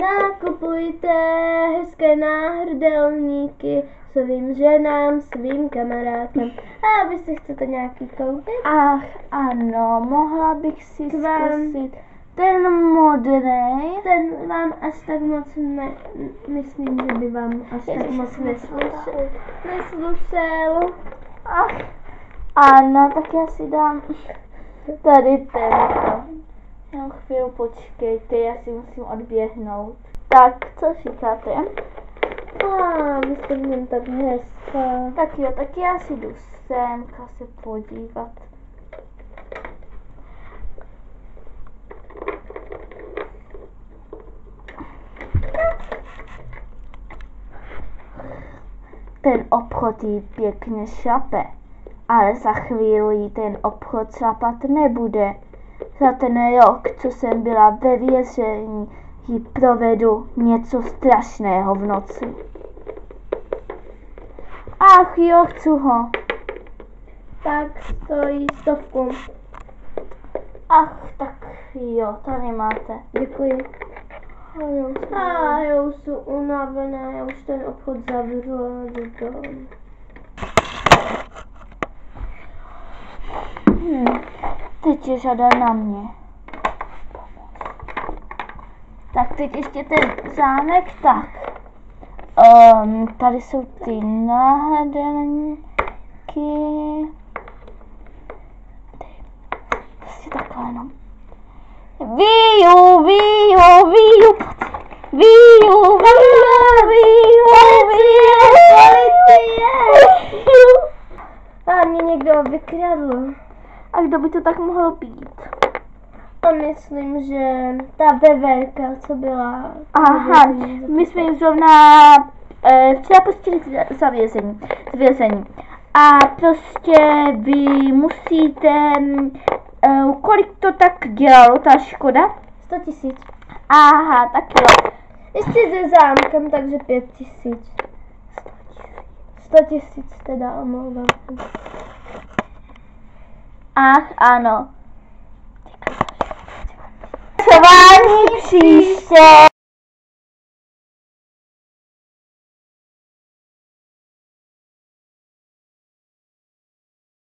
Nakupujte hezké náhrdelníky svým ženám, svým kamarádkám. A vy si chcete nějaký koupit? Ach, ano, mohla bych si zkusit ten modrý. Ten vám až tak moc myslím, že by vám až tak moc neslušel. Ach, ano, tak já si dám tady tento. Jenom chvíli počkejte, já si musím odběhnout. Tak, co říkáte? Vy jste v něm tak hezká. Tak jo, tak já si jdu semka se podívat. Ten obchod jí pěkně šlape, ale za chvíli ten obchod šlapat nebude. Za ten rok, co jsem byla ve vězení, jí provedu něco strašného v noci. Ach jo, chci ho. Tak stojí 100. Ach, tak jo, tady máte. Děkuji. Já už jsem unavená, já už ten obchod zavřu a jdu domů. Teď je řada na mě. Tak teď ještě ten zámek, tak. Tady jsou ty náhrdelníky. Prostě takhle jenom. Víju. A mě někdo vykradl. A kdo by to tak mohlo být? A myslím, že ta veverka, co byla... Aha, my jsme ji zrovna včera pustili z vězení. A prostě vy musíte, kolik to tak dělalo, ta škoda? 100 000. Aha, tak jo. Ještě se zámkem, takže 5 000. 100 000 teda, omlouvám. Ach, ano. Chování příště.